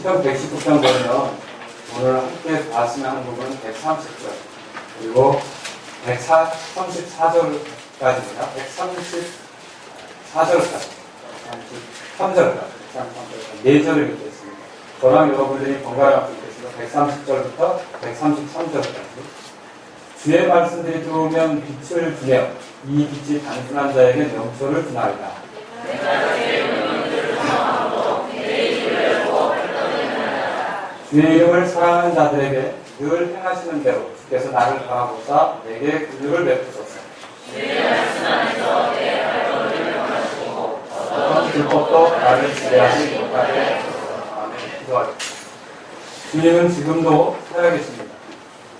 시편 119편 보면 오늘 함께 봤으면 하는 부분은 130절 그리고 134절까지입니다. 134절까지 33절까지 4절을 읽겠습니다. 저랑 여러분들이 번갈아 갖고 읽겠습니다. 130절부터 133절까지 주의 말씀들이 들어오면 빛을 주며 이 빛이 단순한 자에게 명초를 주나이다. 주의 이름을 사랑하는 자들에게 늘 행하시는 대로 주께서 나를 바라보사 내게 긍휼을 베푸소서. 어떤 불법도 나를 지배하지 못하게 하소서. 아멘. 기도하겠습니다. 주님은 지금도 살아계십니다.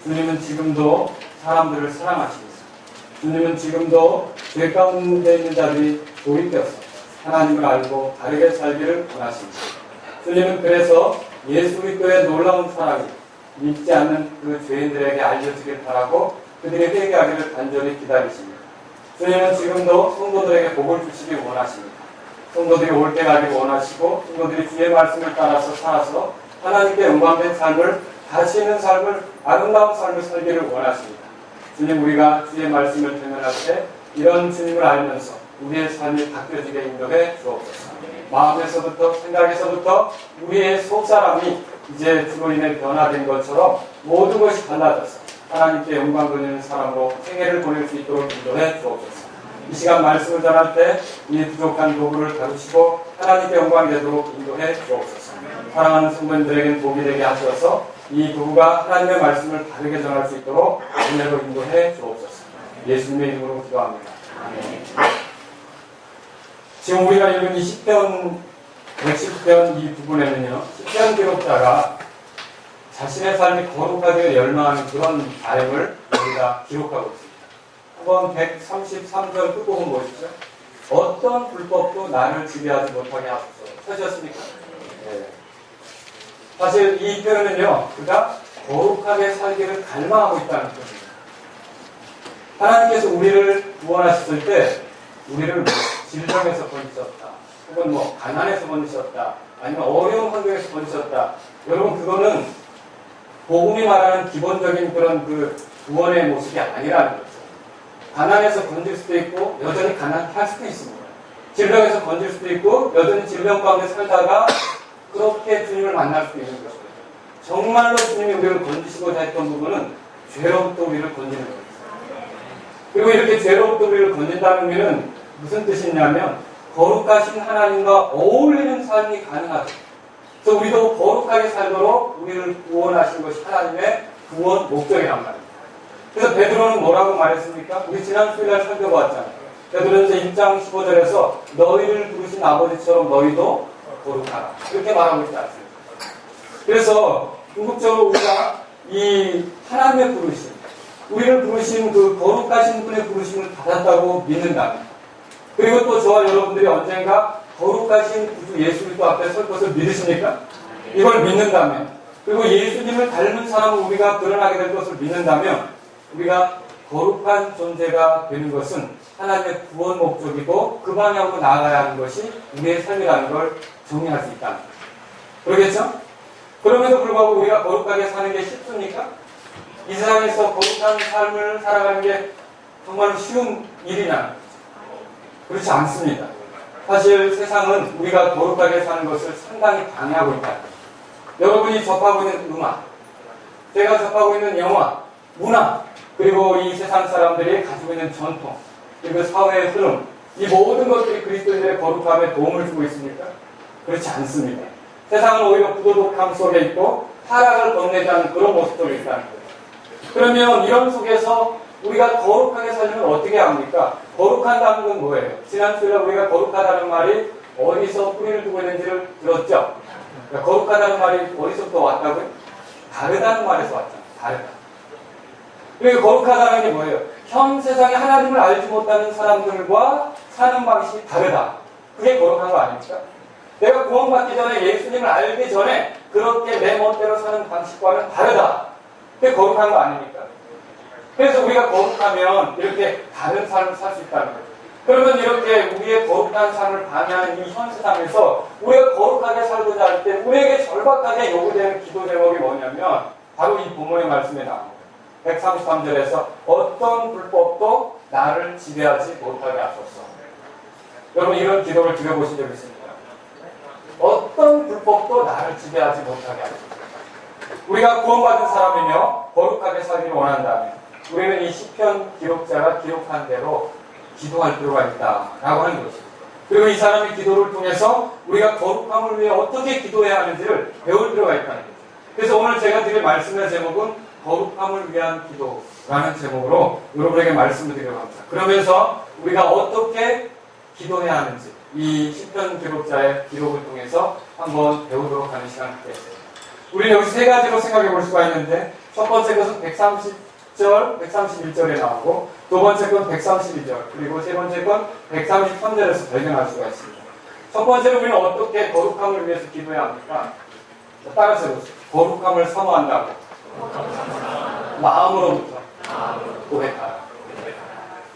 주님은 지금도 사람들을 사랑하시겠습니다. 주님은 지금도 죄 가운데 있는 자들이 돌이켜서 하나님을 알고 바르게 살기를 원하십니다. 주님은 그래서 예수 그리스도의 놀라운 사랑이 믿지 않는 그 죄인들에게 알려지길 바라고 그들이 회개하기를 간절히 기다리십니다. 주님은 지금도 성도들에게 복을 주시기 원하십니다. 성도들이 옳게 가기를 원하시고 성도들이 주의 말씀을 따라서 살아서 하나님께 영광된 삶을, 가치 있는 삶을, 아름다운 삶을 살기를 원하십니다. 주님, 우리가 주의 말씀을 대면할 때 이런 주님을 알면서 우리의 삶이 바뀌어지게 인도해 주옵소서. 마음에서부터 생각에서부터 우리의 속사람이 이제 주로 인해 변화된 것처럼 모든 것이 달라져서 하나님께 영광 돌리는 사람으로 생애를 보낼 수 있도록 인도해 주옵소서. 이 시간 말씀을 전할 때 이 부족한 도구를 다루시고 하나님께 영광 되도록 인도해 주옵소서. 사랑하는 성도님들에게는 복이 되게 하셔서 이 도구가 하나님의 말씀을 바르게 전할 수 있도록 은혜로 인도해 주옵소서. 예수님의 이름으로 기도합니다. 아멘. 지금 우리가 읽은 이 시편 110편 이 부분에는요, 시편 기록자가 자신의 삶이 거룩하게 열망하는 그런 바람을 우리가 기록하고 있습니다. 한번 133절 끝부분 보십시오. 어떤 불법도 나를 지배하지 못하게 하소서. 찾으셨습니까? 네. 사실 이 표현은요, 그가 거룩하게 살기를 갈망하고 있다는 표현입니다. 하나님께서 우리를 구원하셨을 때 우리를 질병에서 건지셨다. 혹은 가난에서 건지셨다. 아니면 어려운 환경에서 건지셨다. 여러분, 그거는 복음이 말하는 기본적인 그런 그 구원의 모습이 아니라는 거죠. 가난에서 건질 수도 있고 여전히 가난케 할 수도 있습니다. 질병에서 건질 수도 있고 여전히 질병 가운데 살다가 그렇게 주님을 만날 수도 있는 것이죠. 정말로 주님이 우리를 건지시고자 했던 부분은 죄로부터 우리를 건지는 거죠. 그리고 이렇게 죄로부터 우리를 건진다는 의미는 무슨 뜻이냐면 거룩하신 하나님과 어울리는 삶이 가능하다. 그래서 우리도 거룩하게 살도록 우리를 구원하신 것이 하나님의 구원 목적이란 말입니다. 그래서 베드로는 뭐라고 말했습니까? 우리 지난 수요일날 살펴보았잖아요. 베드로전서 1장 15절에서 너희를 부르신 아버지처럼 너희도 거룩하라. 이렇게 말하고 있지 않습니까? 그래서 궁극적으로 우리가 이 하나님의 부르심, 우리를 부르신 그 거룩하신 분의 부르심을 받았다고 믿는다면, 그리고 또 저와 여러분들이 언젠가 거룩하신 구주 예수 그리스도 앞에 설 것을 믿으십니까? 이걸 믿는다면, 그리고 예수님을 닮은 사람을 우리가 드러나게 될 것을 믿는다면 우리가 거룩한 존재가 되는 것은 하나님의 구원 목적이고 그 방향으로 나아가야 하는 것이 우리의 삶이라는 걸 정리할 수 있다는 거죠. 그러겠죠? 그럼에도 불구하고 우리가 거룩하게 사는 게 쉽습니까? 이 세상에서 거룩한 삶을 살아가는 게 정말로 쉬운 일이냐는 거죠. 그렇지 않습니다. 사실 세상은 우리가 거룩하게 사는 것을 상당히 방해하고 있다. 여러분이 접하고 있는 음악, 제가 접하고 있는 영화, 문화, 그리고 이 세상 사람들이 가지고 있는 전통, 그리고 사회의 흐름, 이 모든 것들이 그리스도인들의 거룩함에 도움을 주고 있습니까? 그렇지 않습니다. 세상은 오히려 부도덕함 속에 있고 타락을 건네자는 그런 모습들이 있다는 거예요. 그러면 이런 속에서 우리가 거룩하게 살려면 어떻게 합니까? 거룩한다는 건 뭐예요? 지난 수요일에 우리가 거룩하다는 말이 어디서 뿌리를 두고 있는지를 들었죠? 그러니까 거룩하다는 말이 어디서부터 왔다고요? 다르다는 말에서 왔잖아요. 다르다. 그리고 거룩하다는 게 뭐예요? 현 세상에 하나님을 알지 못하는 사람들과 사는 방식이 다르다. 그게 거룩한 거 아닙니까? 내가 구원받기 전에 예수님을 알기 전에 그렇게 내 멋대로 사는 방식과는 다르다. 그게 거룩한 거 아닙니까? 그래서 우리가 거룩하면 이렇게 다른 삶을 살 수 있다는 거예요. 그러면 이렇게 우리의 거룩한 삶을 방해하는 이 현 세상에서 우리가 거룩하게 살고자 할 때 우리에게 절박하게 요구되는 기도 제목이 뭐냐면 바로 이 본문의 말씀에 나옵니다. 133절에서 어떤 불법도 나를 지배하지 못하게 하소서. 여러분 이런 기도를 드려보신 적 있습니까? 어떤 불법도 나를 지배하지 못하게 하소서. 우리가 구원받은 사람이며 거룩하게 살기를 원한다면 우리는 이 시편 기록자가 기록한 대로 기도할 필요가 있다라고 하는 것입니다. 그리고 이 사람의 기도를 통해서 우리가 거룩함을 위해 어떻게 기도해야 하는지를 배울 필요가 있다는 거죠. 그래서 오늘 제가 드릴 말씀의 제목은 거룩함을 위한 기도라는 제목으로 여러분에게 말씀을 드리려고 합니다. 그러면서 우리가 어떻게 기도해야 하는지 이 시편 기록자의 기록을 통해서 한번 배우도록 하는 시간을 갖겠습니다. 우리는 여기 세 가지로 생각해 볼 수가 있는데 첫 번째 것은 130절, 131절에 나오고 두 번째 건 132절 그리고 세 번째 건 133절에서 발견할 수가 있습니다. 첫 번째로 우리는 어떻게 거룩함을 위해서 기도해야 합니까? 따라서 해보세요. 거룩함을 사모한다고 마음으로부터 고백하라.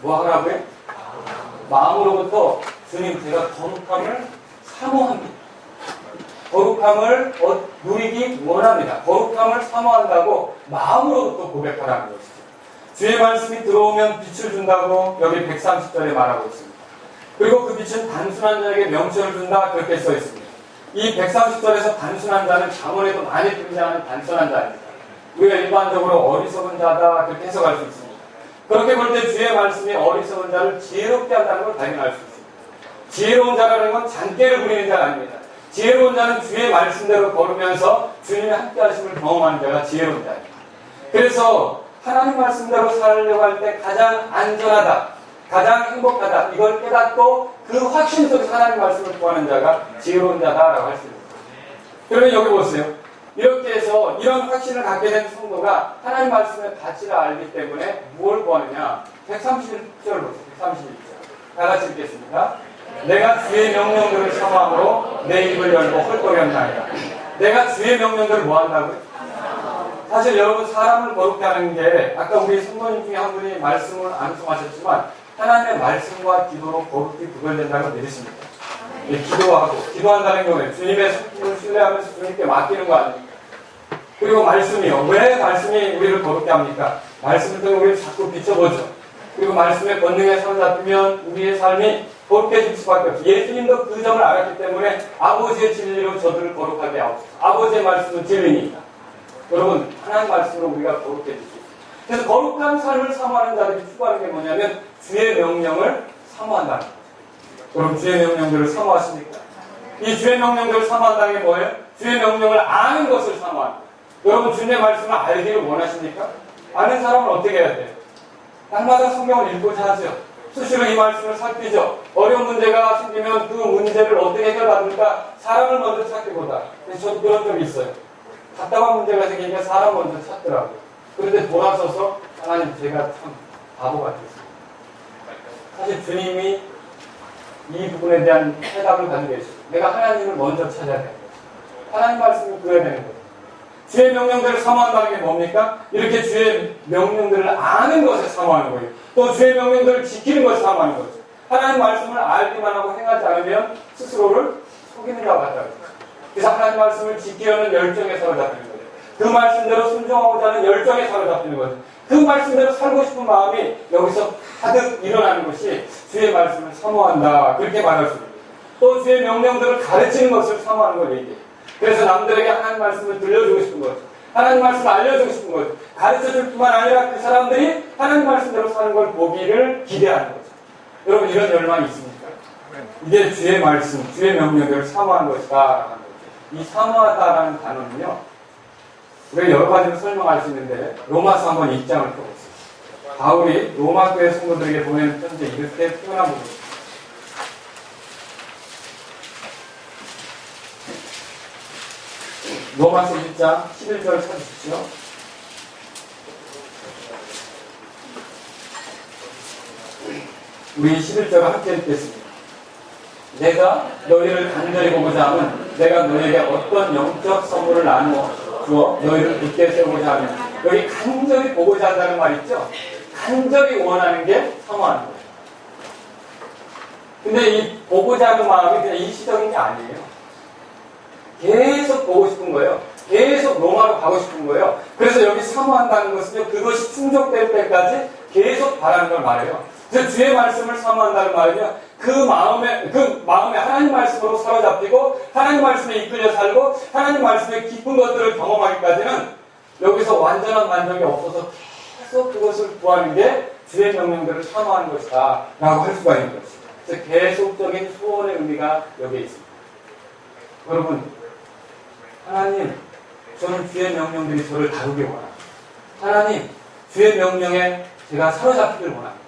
뭐 하라고요? 마음으로부터 주님 제가 거룩함을 사모합니다. 거룩함을 누리기 원합니다. 거룩함을 사모한다고 마음으로부터 고백하라는 것이죠. 주의 말씀이 들어오면 빛을 준다고 여기 130절에 말하고 있습니다. 그리고 그 빛은 단순한 자에게 명철을 준다 그렇게 써 있습니다. 이 130절에서 단순한 자는 잠언에도 많이 등장하는 단순한 자입니다. 우리가 일반적으로 어리석은 자다 그렇게 해석할 수 있습니다. 그렇게 볼 때 주의 말씀이 어리석은 자를 지혜롭게 한다는 걸 발견할 수 있습니다. 지혜로운 자라는 건 잔꾀를 부리는 자가 아닙니다. 지혜로운 자는 주의 말씀대로 걸으면서 주님의 함께 하심을 경험하는 자가 지혜로운 자입니다. 그래서 하나님 말씀대로 살려고 할 때 가장 안전하다, 가장 행복하다 이걸 깨닫고 그 확신 속에서 하나님 말씀을 구하는 자가 지혜로운 자다라고 할 수 있습니다. 그러면 여기 보세요. 이렇게 해서 이런 확신을 갖게 된 성도가 하나님 말씀의 가치를 알기 때문에 무엇을 구하느냐? 131절 보세요. 131절. 다 같이 읽겠습니다. 내가 주의 명령들을 사모함으로 내 입을 열고 헐떡였나이다. 내가 주의 명령들을 뭐 한다고요? 사실 여러분 사람을 거룩게 하는 게 아까 우리 성도님 중에 한 분이 말씀을 암송하셨지만 하나님의 말씀과 기도로 거룩히 구별된다는 걸 믿으십니까? 기도한다는 경우에 주님의 성품을 신뢰하면서 주님께 맡기는 거 아닙니까? 그리고 말씀이요. 왜 말씀이 우리를 거룩게 합니까? 말씀을 통해 우리를 자꾸 비춰보죠. 그리고 말씀의 권능에 사로잡히면 우리의 삶이 거룩해질 수밖에 없어요. 예수님도 그 점을 알았기 때문에 아버지의 진리로 저들을 거룩하게 하옵소서. 아버지의 말씀은 진리니까. 여러분 하나님 말씀으로 우리가 거룩해질 수 있어요. 그래서 거룩한 삶을 사모하는 자들이 추구하는 게 뭐냐면 주의 명령을 사모한다는 거죠. 여러분 주의 명령들을 사모하십니까? 이 주의 명령들을 사모한다는 게 뭐예요? 주의 명령을 아는 것을 사모하는 거예요. 여러분 주님의 말씀을 알기를 원하십니까? 아는 사람은 어떻게 해야 돼요? 날마다 성경을 읽고자 하죠. 수시로 이 말씀을 살피죠. 어려운 문제가 생기면 그 문제를 어떻게 해결받을까 사람을 먼저 찾기보다. 그래서 저도 그런 적이 있어요. 답답한 문제가 생기니까 사람 먼저 찾더라고요. 그런데 돌아서서 하나님 제가 참 바보 같았어요. 사실 주님이 이 부분에 대한 해답을 가지고 계시고 내가 하나님을 먼저 찾아야 되는 거죠. 하나님 말씀을 구해야 되는 거죠. 주의 명령들을 사모한다는 게 뭡니까? 이렇게 주의 명령들을 아는 것을 사모하는 거예요. 또 주의 명령들을 지키는 것을 사모하는 거죠. 하나님 말씀을 알기만 하고 행하지 않으면 스스로를 속이는 것 같다는 거죠. 그래서 하나님 말씀을 지키려는 열정에 사로잡히는 거죠. 그 말씀대로 순종하고자 하는 열정에 사로잡히는 거죠. 그 말씀대로 살고 싶은 마음이 여기서 가득 일어나는 것이 주의 말씀을 사모한다. 그렇게 말할 수 있습니다. 또 주의 명령들을 가르치는 것을 사모하는 걸 얘기해요. 그래서 남들에게 하나님 말씀을 들려주고 싶은 거죠. 하나님 말씀을 알려주고 싶은 거죠. 가르쳐줄 뿐만 아니라 그 사람들이 하나님 말씀대로 사는 걸 보기를 기대하는 거죠. 여러분 이런 열망이 있습니까? 이게 주의 말씀, 주의 명령들을 사모하는 것이다. 이 사모하다라는 단어는요. 우리가 여러 가지로 설명할 수 있는데 로마서 한번 2장을 펴보세요. 바울이 로마 교회 성도들에게 보내는 편지에 이렇게 표현한 부분입니다. 로마서 1장 11절을 찾으십시오. 우리 11절을 함께 읽겠습니다. 내가 너희를 간절히 보고자 하면 내가 너희에게 어떤 영적 선물을 나누어 주어 너희를 굳게 세우고자 하면 여기 간절히 보고자 한다는 말 있죠? 간절히 원하는 게 사모하는 거예요. 근데 이 보고자 하는 마음이 그냥 일시적인 게 아니에요. 계속 보고 싶은 거예요. 계속 로마로 가고 싶은 거예요. 그래서 여기 사모한다는 것은요, 그것이 충족될 때까지 계속 바라는 걸 말해요. 그래서 주의 말씀을 사모한다는 말은요, 그 마음에 하나님 말씀으로 사로잡히고, 하나님 말씀에 이끌려 살고, 하나님 말씀의 기쁜 것들을 경험하기까지는 여기서 완전한 만족이 없어서 계속 그것을 구하는 게 주의 명령들을 사모하는 것이다 라고 할 수가 있는 것이죠. 그래서 계속적인 소원의 의미가 여기에 있습니다. 여러분, 하나님, 저는 주의 명령들이 저를 다루길 원합니다. 하나님, 주의 명령에 제가 사로잡히길 원합니다.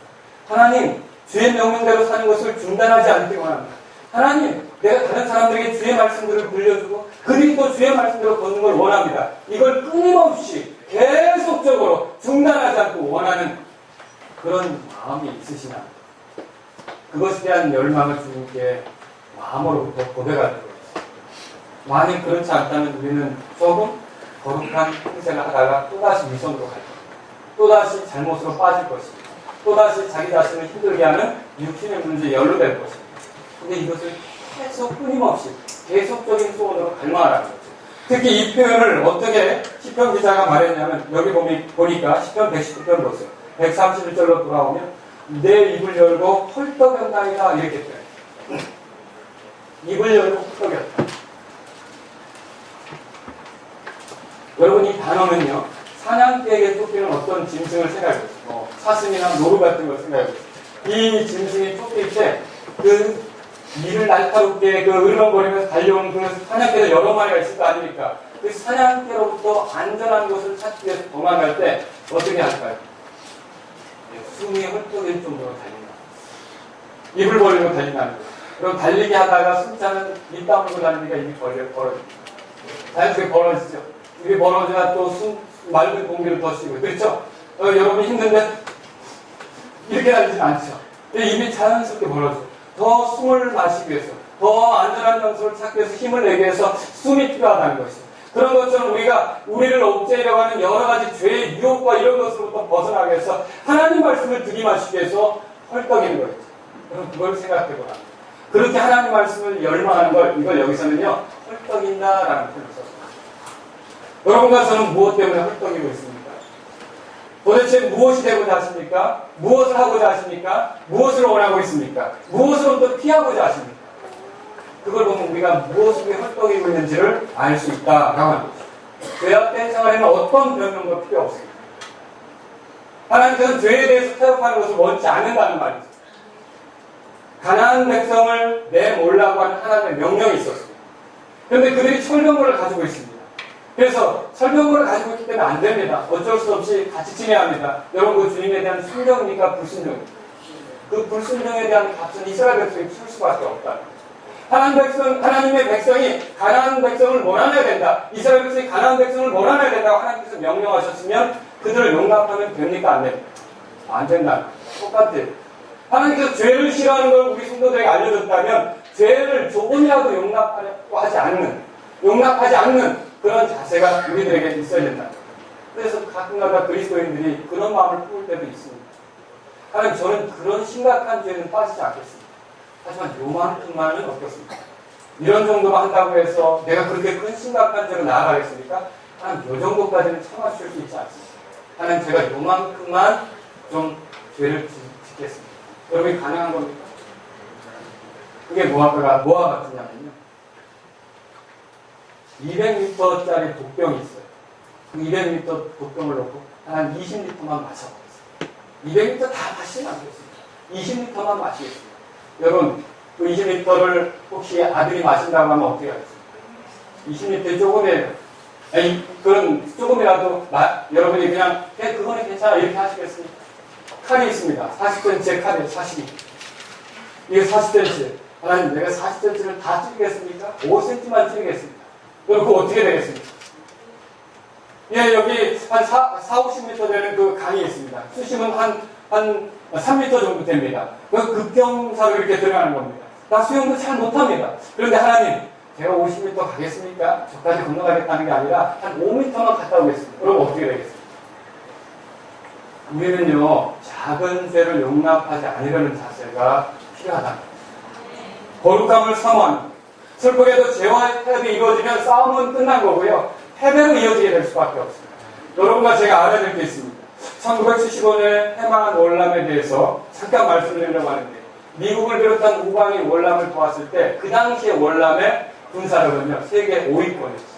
하나님, 주의 명령대로 사는 것을 중단하지 않길 원합니다. 하나님, 내가 다른 사람들에게 주의 말씀들을 불려주고 그들이 또 주의 말씀대로 걷는 걸 원합니다. 이걸 끊임없이 계속적으로 중단하지 않고 원하는 그런 마음이 있으시나? 그것에 대한 열망을 주님께 마음으로부터 고백할 거예요. 만약 그렇지 않다면 우리는 조금 거룩한 행세를 하다가 또다시 위선으로 갈 겁니다. 또다시 잘못으로 빠질 것입니다. 또다시 자기 자신을 힘들게 하는 육신의 문제에 연루될 것입니다. 근데 이것을 계속 끊임없이 계속적인 소원으로 갈망하라는 거죠. 특히 이 표현을 어떻게 시편 기자가 말했냐면 여기 보니까 시편 119편 보세요. 131절로 돌아오면 내 입을 열고 헐떡였나이다 이렇게 표현해요. 입을 열고 헐떡였다. 여러분 이 단어는요. 사냥개에게 쫓기는 어떤 짐승을 생각해보세요. 사슴이나 노루 같은 걸 생각해보세요. 이 짐승이 쫓길 때 그 이를 날카롭게 그 으르렁거리면서 달려오는 그 사냥개들 여러 마리가 있을 거 아닙니까? 그 사냥개로부터 안전한 곳을 찾기 위해서 도망갈 때 어떻게 할까요? 숨이 헐떡일 정도로 달린다. 입을 벌리고 달린다는 거예요. 그럼 달리기 하다가 숨차는 입 다물고 달리니까 입이 벌어집니다. 자연스럽게 벌어지죠. 입이 벌어져야 또 맑은 공기를 더 쉬고 그렇죠? 여러분이 힘든데 이렇게 달리진 않죠. 입이 자연스럽게 벌어져요. 더 숨을 마시기 위해서 더 안전한 장소를 찾기 위해서 힘을 내기 위해서 숨이 필요하다는 것이죠. 그런 것처럼 우리를 억제하려고 하는 여러 가지 죄의 유혹과 이런 것으로부터 벗어나기 위해서 하나님 말씀을 들이마시기 위해서 헐떡이는 거예요. 여러분 그걸 생각해보라. 그렇게 하나님 말씀을 열망하는 이걸 여기서는요 헐떡인다라는 표현을 썼습니다. 여러분과 저는 무엇 때문에 헐떡이고 있습니까? 도대체 무엇이 되고자 하십니까? 무엇을 하고자 하십니까? 무엇을 원하고 있습니까? 무엇으로부터 피하고자 하십니까? 그걸 보면 우리가 무엇을 헐떡이고 있는지를 알 수 있다라고 하는 거죠. 죄악된 생활에는 어떤 변명도 필요 없습니다. 하나님께서는 죄에 대해서 타협하는 것을 원치 않는다는 말이죠. 가나안 백성을 내몰라고 하는 하나님의 명령이 있었습니다. 그런데 그들이 철병거를 가지고 있습니다. 그래서 설명을 가지고 있기 때문에 안 됩니다. 어쩔 수 없이 같이 지내야 합니다. 여러분 그 주님에 대한 순종입니까? 불순종입니까? 그 불순종에 대한 값은 이스라엘 백성이 칠 수밖에 없다. 하나님의 백성이 가나안 백성을 몰아내야 된다. 이스라엘 백성이 가나안 백성을 몰아내야 된다고 하나님께서 명령하셨으면 그들을 용납하면 됩니까? 안 됩니까? 안 된다. 똑같아요. 하나님께서 죄를 싫어하는 걸 우리 성도들에게 알려줬다면 죄를 조금이라도 용납하지 않는 그런 자세가 우리들에게 있어야 된다. 그래서 가끔가다 그리스도인들이 그런 마음을 품을 때도 있습니다. 하나님 저는 그런 심각한 죄는 빠지지 않겠습니다. 하지만 요만큼만은 어떻습니까? 이런 정도만 한다고 해서 내가 그렇게 큰 심각한 죄로 나아가겠습니까? 하나님 요 정도까지는 참아주실 수 있지 않습니다. 하나님 제가 요만큼만 좀 죄를 짓겠습니다. 여러분이 가능한 겁니까? 그게 뭐와 같으냐면요. 200리터짜리 독병이 있어요. 그 200리터 독병을 넣고 한 20리터만 마셔보겠습니다. 200리터 다 마시면 안 되겠습니다. 20리터만 마시겠습니다. 여러분, 그 20리터를 혹시 아들이 마신다고 하면 어떻게 하겠습니까? 20리터에 조금이에요. 그런 조금이라도 여러분이 그냥 그거는 괜찮아 이렇게 하시겠습니까? 칼이 있습니다. 40cm의 칼이에요. 42. 이게 40cm. 하나님 내가 40cm를 다 찌르겠습니까? 5cm만 찌르겠습니다. 그럼 그거 어떻게 되겠습니까? 예, 여기 한 50m 되는 그 강이 있습니다. 수심은 한 3m 정도 됩니다. 그 급경사로 이렇게 들어가는 겁니다. 나 수영도 잘 못합니다. 그런데 하나님, 제가 50m 가겠습니까? 저까지 건너가겠다는 게 아니라 한 5m만 갔다 오겠습니다. 그럼 어떻게 되겠습니까? 우리는요, 작은 죄를 용납하지 않으려는 자세가 필요하다. 거룩함을 사모합니다. 슬프게도 죄와 타협이 이루어지면 싸움은 끝난 거고요. 패배로 이어지게 될 수밖에 없습니다. 여러분과 제가 알아야 될 게 있습니다. 1975년에 해방한 월남에 대해서 잠깐 말씀드리려고 하는데, 미국을 비롯한 우방이 월남을 도왔을 때 그 당시에 월남의 군사력은요 세계 5위권이었어요.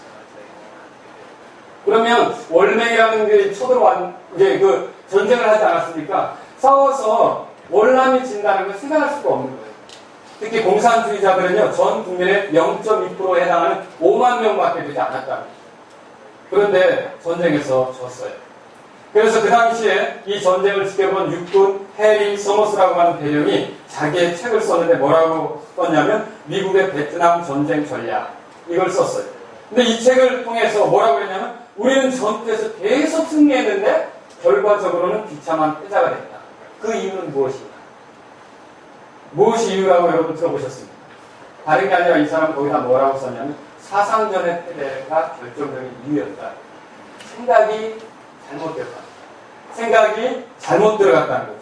그러면 월맹이라는 게 쳐들어왔, 이제 그 전쟁을 하지 않았습니까? 싸워서 월남이 진다는 걸 생각할 수가 없는 거예요. 특히 공산주의자들은요, 전 국민의 0.2%에 해당하는 5만 명밖에 되지 않았다는 거죠. 그런데 전쟁에서 졌어요. 그래서 그 당시에 이 전쟁을 지켜본 육군 해리 서머스라고 하는 대령이 자기의 책을 썼는데 뭐라고 썼냐면 미국의 베트남 전쟁 전략, 이걸 썼어요. 근데 이 책을 통해서 뭐라고 했냐면 우리는 전투에서 계속 승리했는데 결과적으로는 비참한 패자가 됐다. 그 이유는 무엇인가? 무엇이 이유라고 여러분 들어보셨습니까? 다른 게 아니라 이 사람 거기다 뭐라고 썼냐면 사상전의 패배가 결정적인 이유였다. 생각이 잘못됐다. 생각이 잘못 들어갔다는 거죠.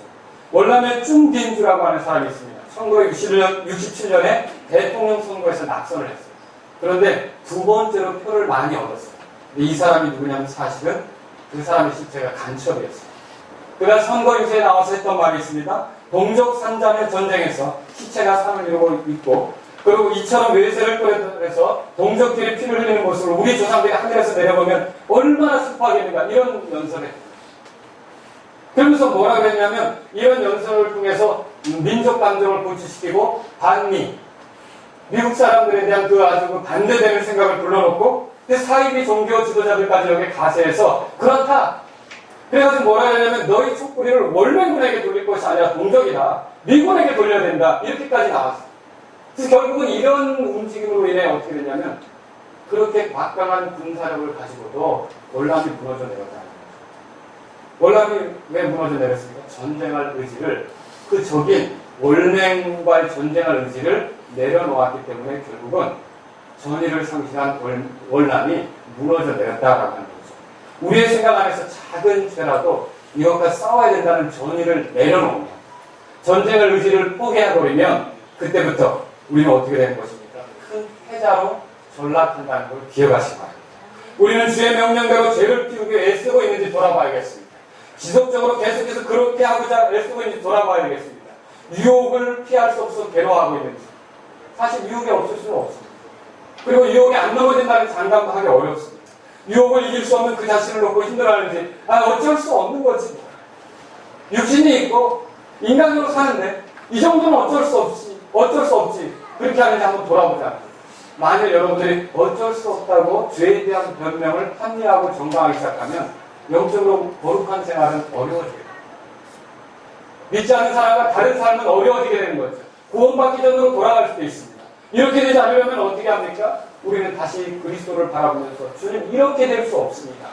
월남의 쭝딘주라고 하는 사람이 있습니다. 1967년에 대통령 선거에서 낙선을 했어요. 그런데 두 번째로 표를 많이 얻었어요. 근데 이 사람이 누구냐면 사실은 그 사람의 실체가 간첩이었어요. 그가 선거 유세에 나와서 했던 말이 있습니다. 동족 산잔의 전쟁에서 시체가 상을 이루고 있고, 그리고 이처럼 외세를 끌어내서 동족들이 피를 흘리는 모습을 우리 조상들이 하늘에서 내려보면 얼마나 슬퍼하겠는가, 이런 연설을 했어요. 그러면서 뭐라 그랬냐면 이런 연설을 통해서 민족 감정을 고취시키고 반미, 미국 사람들에 대한 그 아주 그 반대되는 생각을 불러놓고 사이비 종교 지도자들까지 여기 가세해서 그렇다. 그래가지고 뭐라 그러냐면 너희 촛불이를 월맹군에게 돌릴 것이 아니라 동족이다. 미군에게 돌려야 된다. 이렇게까지 나왔어요. 그래서 결국은 이런 움직임으로 인해 어떻게 됐냐면 그렇게 막강한 군사력을 가지고도 월남이 무너져 내렸다. 월남이 왜 무너져 내렸습니까? 전쟁할 의지를, 그 적인 월맹과의 전쟁할 의지를 내려놓았기 때문에 결국은 전의를 상실한 월남이 무너져 내렸다라고 하는 거죠. 우리의 생각 안에서 작은 죄라도 이것과 싸워야 된다는 전의를 내려놓으면, 전쟁할 의지를 포기해버리면 그때부터 우리는 어떻게 되는 것입니까? 큰 패자로 전락한다는 걸 기억하시기 바랍니다. 우리는 주의 명령대로 죄를 피우기 위해 애쓰고 있는지 돌아봐야겠습니다. 지속적으로 계속해서 그렇게 하고자 애쓰고 있는지 돌아봐야 되겠습니다. 유혹을 피할 수 없어 괴로워하고 있는지. 사실 유혹이 없을 수는 없습니다. 그리고 유혹이 안 넘어진다는 장담도 하기 어렵습니다. 유혹을 이길 수 없는 그 자신을 놓고 힘들어하는지, 어쩔 수 없는 거지. 육신이 있고 인간으로 사는데 이 정도는 어쩔 수 없지. 그렇게 하는지 한번 돌아보자. 만약 여러분들이 어쩔 수 없다고 죄에 대한 변명을 합리하고 정당하기 시작하면 영적으로 거룩한 생활은 어려워지게 됩니다. 믿지 않는 사람과 다른 삶은 어려워지게 되는 거죠. 구원받기 전으로 돌아갈 수도 있습니다. 이렇게 되지 않으려면 어떻게 합니까? 우리는 다시 그리스도를 바라보면서 주님 이렇게 될 수 없습니다.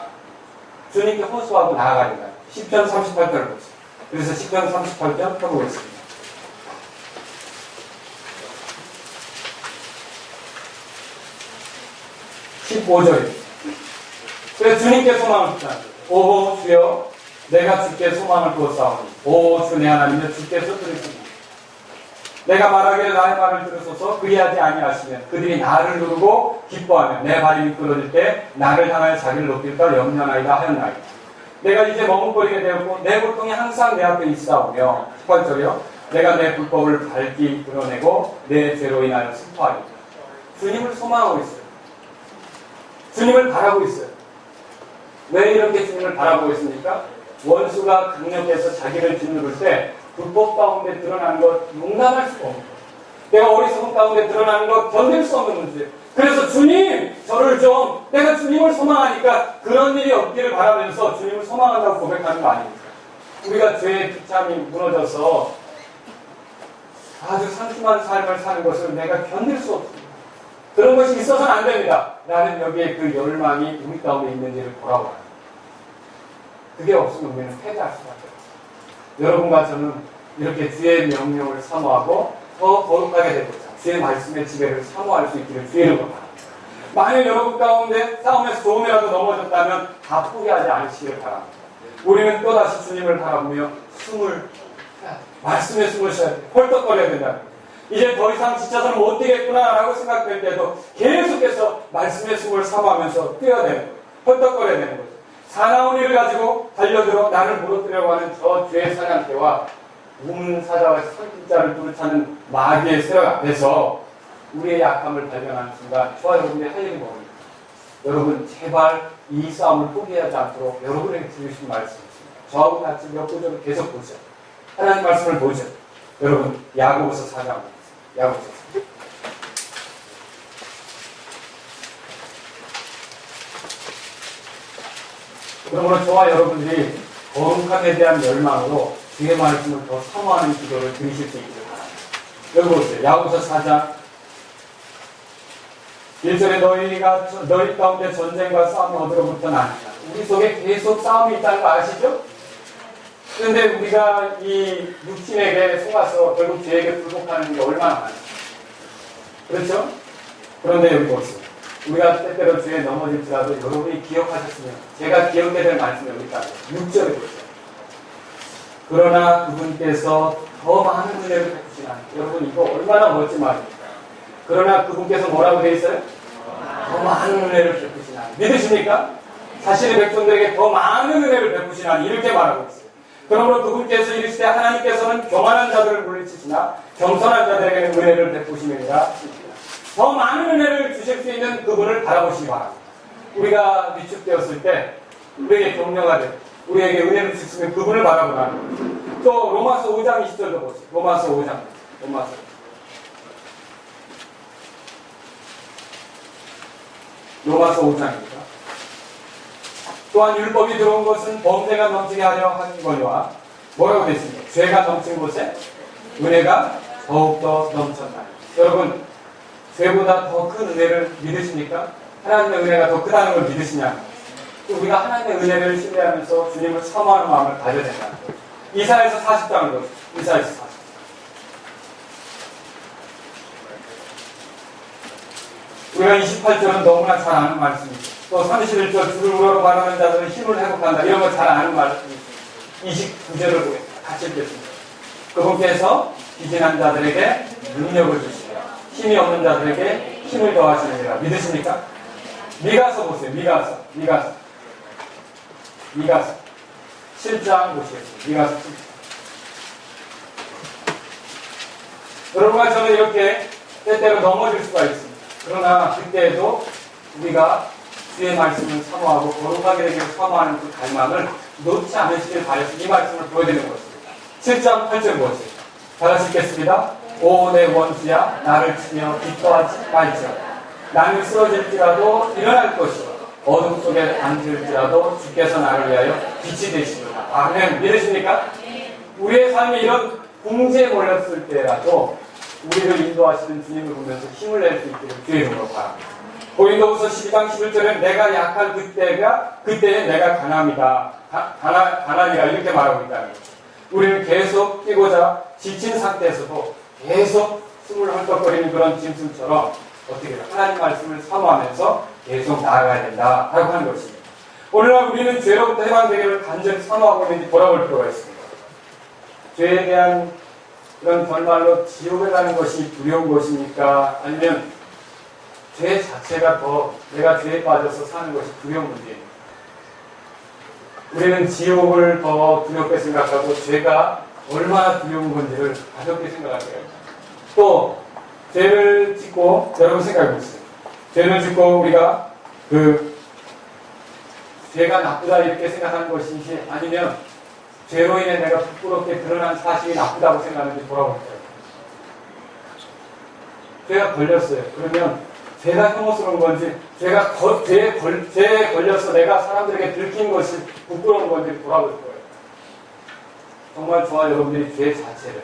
주님께 호소하고 나아가야 된다. 10편 38편을 보겠습니다. 그래서 10편 38편 펴보겠습니다. 15절입니다. 그래서 주님께 소망을 두자. 오 주여, 내가 주께 소망을 두었사오니 오 주 내 하나님여, 주께서 들으시니 내가 말하기를 나의 말을 들으소서. 그리하지 아니하시면 그들이 나를 누르고 기뻐하며 내 발이 미끄러질 때 나를 향하여 자기를 높일까 염려나이다 하였나이다. 내가 이제 머뭇거리게 되었고 내 고통이 항상 내 앞에 있사오며, 18절이요, 내가 내 불법을 밝히 드러내고 내 죄로 인하여 슬퍼하리라. 주님을 소망하고 있어요. 주님을 바라고 있어요. 왜 이렇게 주님을 바라보고 있습니까? 원수가 강력해서 자기를 짓누를 때 불법 가운데 드러나는 것 용납할 수가 없는 거예요. 내가 어리석은 가운데 드러나는 것 견딜 수 없는 문제. 그래서 주님, 저를 좀, 내가 주님을 소망하니까 그런 일이 없기를 바라면서 주님을 소망한다고 고백하는 거 아닙니까? 우리가 죄의 비참이 무너져서 아주 상심한 삶을 사는 것을 내가 견딜 수 없습니다. 그런 것이 있어서는 안 됩니다. 나는 여기에 그 열망이 우리 가운데 있는지를 돌아봐요. 그게 없으면 우리는 패배할 수밖에 없어요. 여러분과 저는 이렇게 주의 명령을 사모하고 더 거룩하게 되고자 주의 말씀의 지배를 사모할 수 있기를 주의를 바랍니다. 만약 여러분 가운데 싸움에서 조금이라도 넘어졌다면 다 포기하지 않으시길 바랍니다. 우리는 또다시 주님을 바라보며 말씀의 숨을 쉬어야 돼. 헐떡거려야 된다. 이제 더 이상 지쳐서는 못 뛰겠구나라고 생각될 때도 계속해서 말씀의 숨을 삼으면서 뛰어야 되는 거예요. 헐떡거려야 되는 거죠. 사나운 이를 가지고 달려들어 나를 무너뜨리려고 하는 저 죄의 사냥개와 우문사자와 선진자를 뚜렷하는 마귀의 세력 앞에서 우리의 약함을 발견하는 순간 저와 여러분들이 할 일이 뭡니까? 여러분 제발 이 싸움을 포기하지 않도록 여러분에게 드리신 말씀이 있습니다. 저하고 같이 몇 구절을 계속 보죠. 하나님 말씀을 보죠. 여러분 야고보서 4장 야고보서 4장. 그러므로 저와 여러분들이 거룩함에 대한 열망으로 주의 말씀을 더 사모하는 기도를 드리실 수 있기를 바랍니다. 여기 보세요. 야고보서 4장 1절에 너희 가운데 전쟁과 싸움이 어디로부터 나느냐. 우리 속에 계속 싸움이 있다는 거 아시죠? 그런데 우리가 이 육신에게 속아서 결국 죄에게 불복하는 게 얼마나 많아요. 그렇죠? 그런데 여기 보세요. 우리가 때때로 죄에 넘어질지라도 여러분이 기억하셨으면 제가 기억해야 될 말씀이 여기 있다. 6절에 보세요. 그러나 그분께서 더 많은 은혜를 베푸시나니. 여러분 이거 얼마나 멋진 말입니까? 그러나 그분께서 뭐라고 되어 있어요? 더 많은 은혜를 베푸시나니. 믿으십니까? 자신의 백성들에게 더 많은 은혜를 베푸시나니 이렇게 말하고 있어요. 그러므로 그분께서 이르시되 하나님께서는 교만한 자들을 물리치시나 겸손한 자들에게는 은혜를 베푸시느니라. 더 많은 은혜를 주실 수 있는 그분을 바라보시기 바랍니다. 우리가 위축되었을 때 우리에게 격려가 되고 우리에게 은혜를 주시면 그분을 바라보라는 거예요. 또 로마서 5장 20절도 보세요. 로마서 5장. 로마서 5장입니다. 또한 율법이 들어온 것은 범죄가 넘치게 하려 하는 거니와 뭐라고 되어 있습니까? 죄가 넘친 곳에 은혜가 더욱더 넘쳤다. 여러분 죄보다 더 큰 은혜를 믿으십니까? 하나님의 은혜가 더 크다는 걸 믿으시냐? 우리가 하나님의 은혜를 신뢰하면서 주님을 사모하는 마음을 가져야 된다는 거예요. 이사야서 40장을 보세요. 이사야서 40장. 우리가 28절은 너무나 잘 아는 말씀이죠. 또 31절 주를 우러러 말하는 자들은 힘을 회복한다. 이런 거 잘 아는 말씀이죠. 29절을 보겠습니다. 같이 읽겠습니다. 그분께서 기진한 자들에게 능력을 주시며 힘이 없는 자들에게 힘을 더하시느니라. 믿으십니까? 미가서 보세요. 미가서 7장 보시겠습니다. 미가서 7장. 여러분과 저는 이렇게 때때로 넘어질 수가 있습니다. 그러나 그때에도 우리가 주의 말씀을 사모하고 거룩하게 되기를 사모하는 그 갈망을 놓지 않으시길 바라서 이 말씀을 보여드리는 것입니다. 7장 8절 보세요. 다 같이 읽겠습니다. 오 내 원수야 나를 치며 기뻐하지 말지어다. 나는 쓰러질지라도 일어날 것이고 어둠 속에 앉을지라도 주께서 나를 위하여 빛이 되시리라. 아멘. 믿으십니까? 우리의 삶이 이런 궁지에 몰렸을 때라도 우리를 인도하시는 주님을 보면서 힘을 낼 수 있기를 주의 이름으로 바랍니다. 고린도후서 12장 11절에 내가 약할 그때에 내가 강함이다. 가난이라 이렇게 말하고 있다는 거죠. 우리는 계속 뛰고자 지친 상태에서도 계속 숨을 헐떡거리는 그런 짐승처럼 어떻게 해요? 하나님 말씀을 사모하면서 계속 나아가야 된다 라고 하는 것입니다. 오늘날 우리는 죄로부터 해방되기를 간절히 사모하고 있는지 돌아볼 필요가 있습니다. 죄에 대한 그런 결말로 지옥에 가는 것이 두려운 것입니까? 아니면 죄 자체가 더 내가 죄에 빠져서 사는 것이 두려운 문제입니다. 우리는 지옥을 더 두렵게 생각하고 죄가 얼마나 두려운 건지를 가볍게 생각하게요. 또 죄를 짓고 여러분 생각해 보세요. 죄를 짓고 우리가 죄가 나쁘다 이렇게 생각하는 것인지 아니면 죄로 인해 내가 부끄럽게 드러난 사실이 나쁘다고 생각하는지 돌아볼까요? 죄가 걸렸어요. 그러면 죄가 혐오스러운 건지 죄에 걸려서 내가 사람들에게 들킨 것이 부끄러운 건지 돌아볼 거예요. 정말 저와 여러분들이 죄 자체를